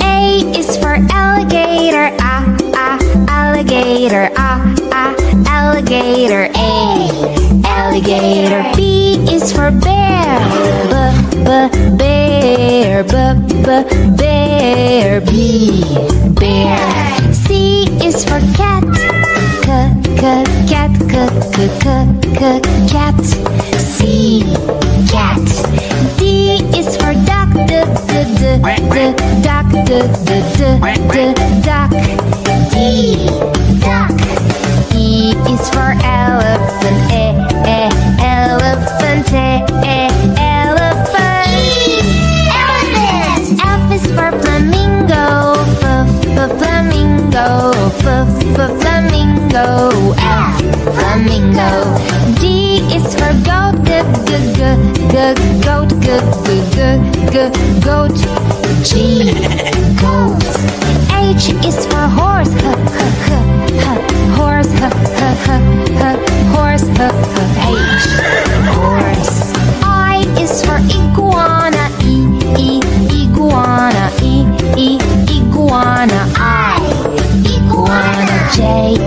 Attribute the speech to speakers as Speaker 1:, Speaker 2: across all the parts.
Speaker 1: A is for alligator, alligator, alligator, alligator. B is for bear, bear, bear, bear. C is for cat, cat, cat. C, cat. D is for duck, duck, duck. D, duck. E is for elephant, elephant, elephant. Elephant. F is for flamingo, flamingo, flamingo. F, flamingo. G is for goat, goat, goat. G, goat. H is for horse, horse, horse. H, horse. I is for iguana, iguana, iguana. I, iguana. J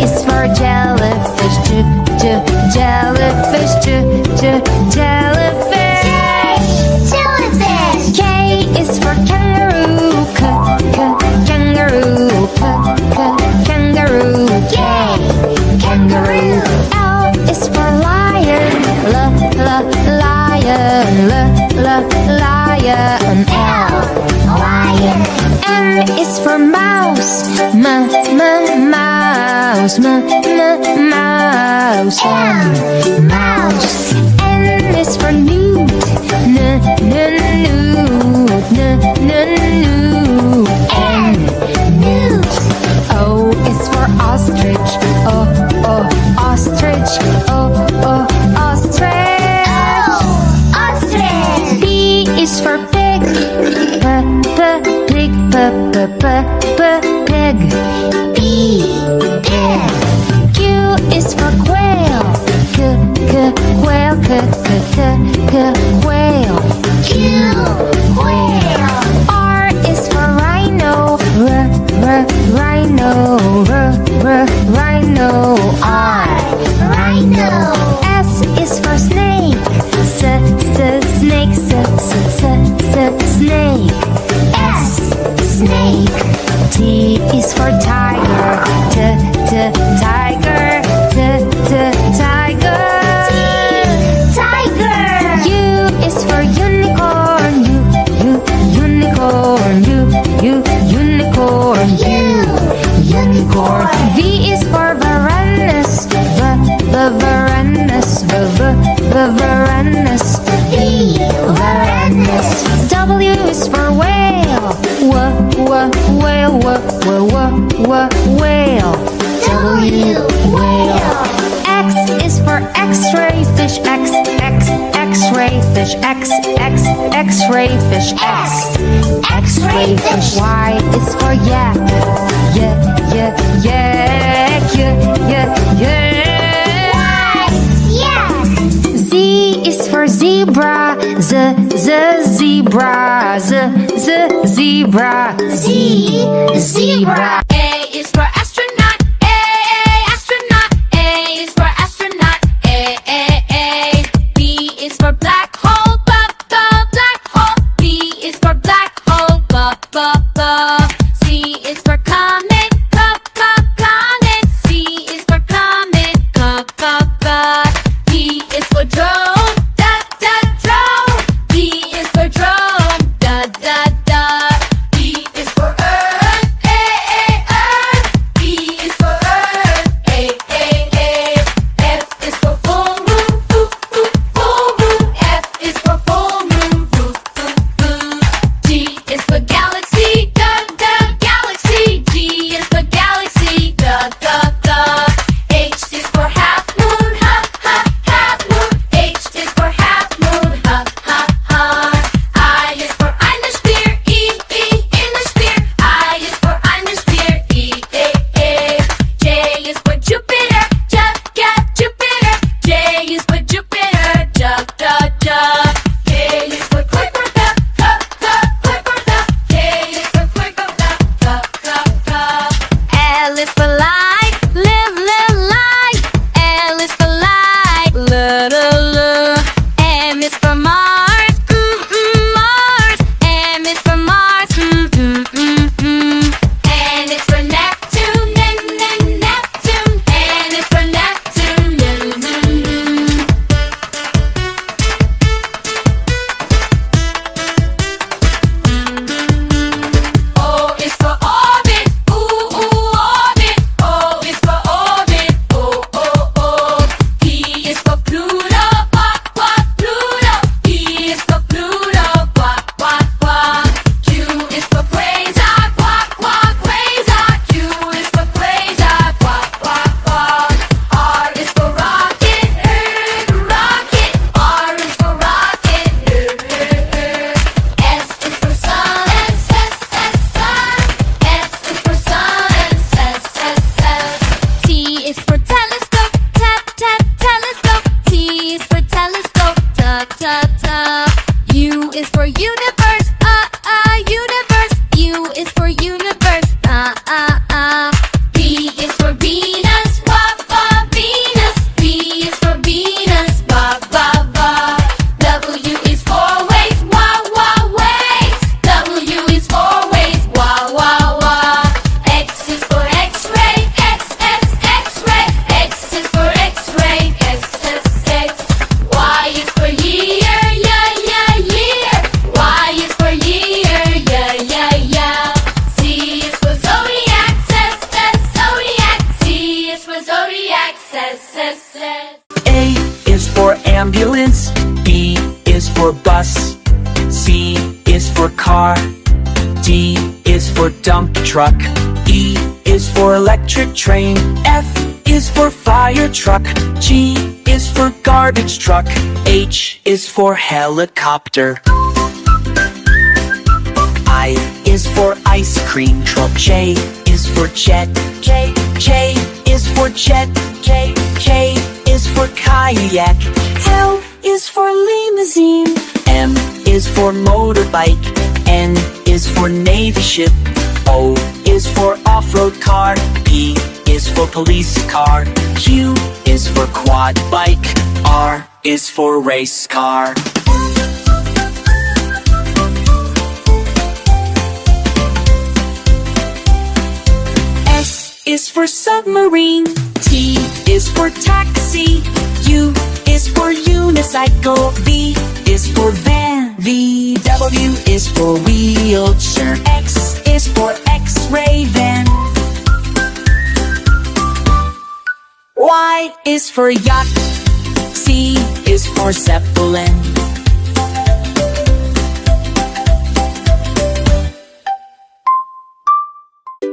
Speaker 1: is for jellyfish, jellyfish, jellyfish. Jellyfish. K is for kangaroo, kangaroo, kangaroo. K, kangaroo. L is for lion, lion, lion. L, lion. M is for mouse, mouse, mouse. Mouse. N is for newt, newt. N, newt. O is for ostrich, ostrich, ostrich. Ostrich. P is for pig, pig, pig. P, pig. Q is for quail, quail, quail. Q, quail. R is for rhino, rhino, rhino. R, rhino. S is for snake, snake, snake. S, snake. T is for tiger, tiger, tiger. Tiger. U is for unicorn, unicorn, unicorn. Unicorn. V is for varanus, varanus, varanus. V, varanus. W is for whale, whale, whale. W, whale. X is for X-ray fish, X-ray fish, X-ray fish, X-ray fish. Y is for yak, yak. Z is for zebra, zebra, zebra. Z, zebra.
Speaker 2: A is for astronaut, astronaut. A is for astronaut, A. B is for black hole, black hole. B is for black hole, C is for comet, comet. C is for comet, D is for drone, drone. D is for drone, E is for earth, earth. E is for earth, F is for full moon, full moon. F is for full moon, G is for galaxy,
Speaker 3: car. D is for dump truck. E is for electric train. F is for fire truck. G is for garbage truck. H is for helicopter. I is for ice cream truck. J is for jet. K is for jet. K is for kayak. L is for limousine. M is for motorbike. N is for navy ship. O is for off-road car. P is for police car. Q is for quad bike. R is for race car. S is for submarine. T is for taxi. U is for unicycle. V is for van. VW is for wheelchair. X is for X-ray van. Y is for yacht. Z is for zeppelin.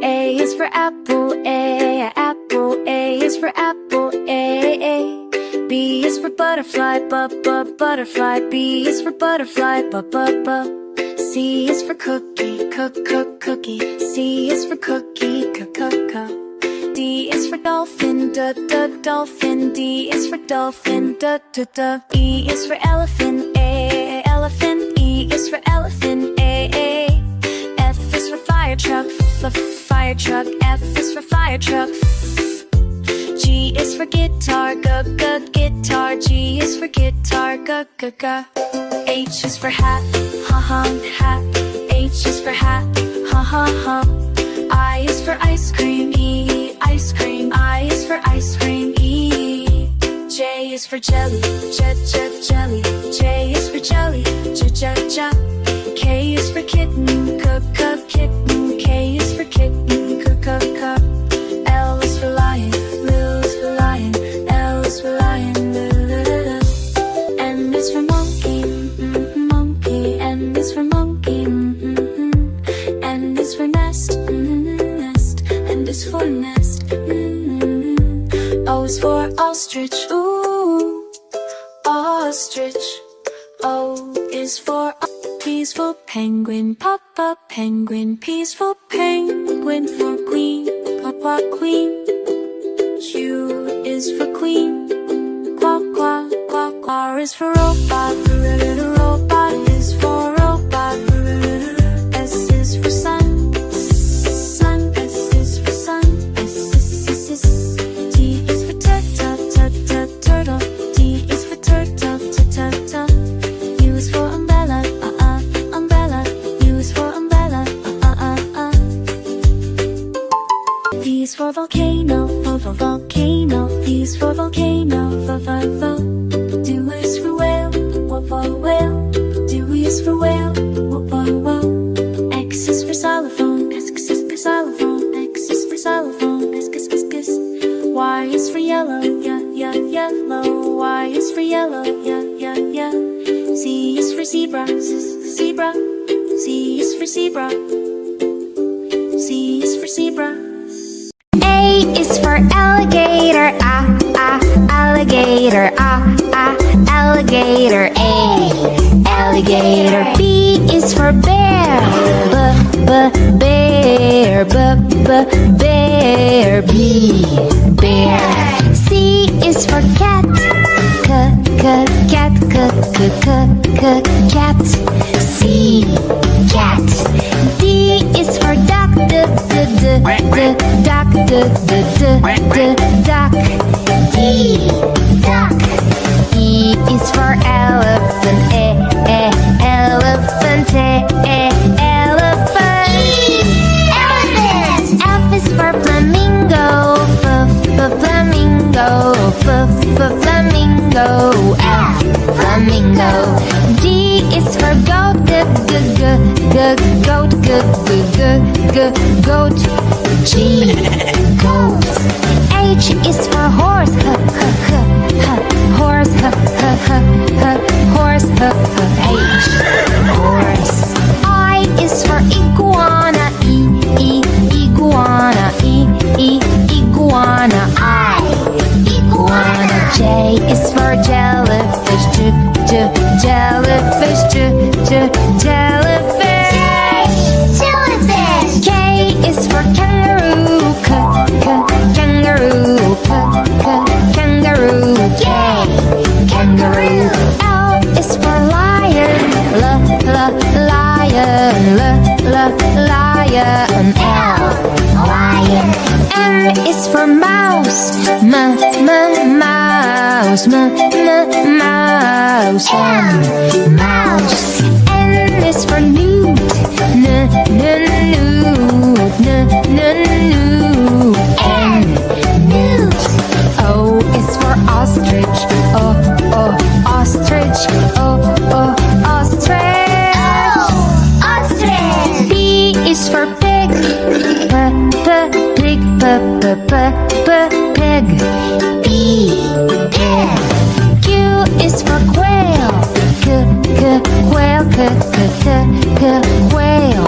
Speaker 2: A is for apple, apple. A is for apple, A. B is for butterfly, butterfly. B is for butterfly, C is for cookie, cookie. C is for cookie, D is for dolphin, dolphin. D is for dolphin, E is for elephant, elephant. E is for elephant, F is for fire truck, fire truck. F is for fire truck. G is for guitar, guitar. G is for guitar, H is for hat, hat. H is for hat, I is for ice cream, ice cream. I is for ice cream, E. J is for jelly, jelly. J is for jelly, K is for kitten, kitten. K is for kitten, L is for lion, L is for lion. N is for monkey, monkey. N is for monkey, N is for nest, nest. N is for nest, O is for ostrich, ooh, ostrich. O is for peaceful penguin, papa penguin. Peaceful penguin for queen, papa queen. Q is for queen, quack quack quack. R is for robot, robot is for robot. S is for sun, sun. S is for sun, S. T is for turtle, T is for turtle, U is for umbrella, umbrella. U is for umbrella, V is for volcano, volcano. V is for volcano, vo. Do is for whale, whale. Do is for whale, whoa. X is for xylophone, X is for xylophone. X is for xylophone, X. Y is for yellow, yellow. Y is for yellow, yeah. Z is for zebra, zebra. Z is for zebra. Z is for zebra.
Speaker 1: A is for alligator, alligator, alligator, A, alligator. B is for bear, bear, bear, B, bear. C is for cat, cat, cat. C, cat. D is for duck, duck, duck. D, duck. E is for elephant, elephant, elephant. Elephant. F is for flamingo, flamingo, flamingo. F, flamingo. G is for goat, goat. G, goat. H is for horse, horse, horse. H, horse. I lion. M is for mouse. Mouse. Mouse. Mouse. N is for newt. Newt. Newt. O is for ostrich. Ostrich. Ostrich. P is for pig. Pig. Pig. Q is for quail. Quail.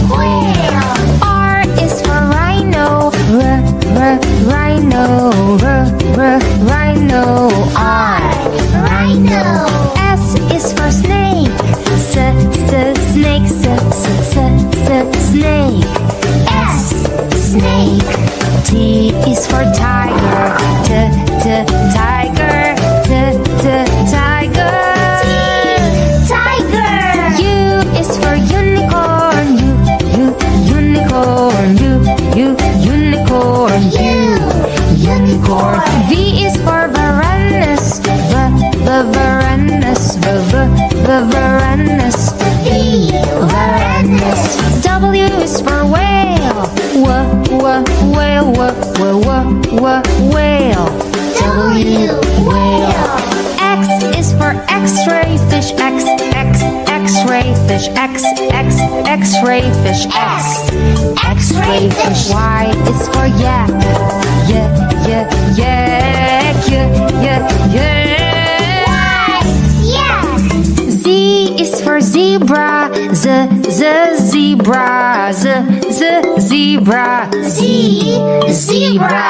Speaker 1: Quail. R is for rhino. Rhino. R. Rhino. S is for snake. Snake. S. Snake. T is for tiger. Tiger. U is for unicorn. Unicorn. V is for Varanus. Varanus. W is for whale. Whale. Whale. X is for X-ray fish. X-ray fish. X-ray fish. X-ray fish. Y is for yak. Z is for zebra. Zebra. Zebra.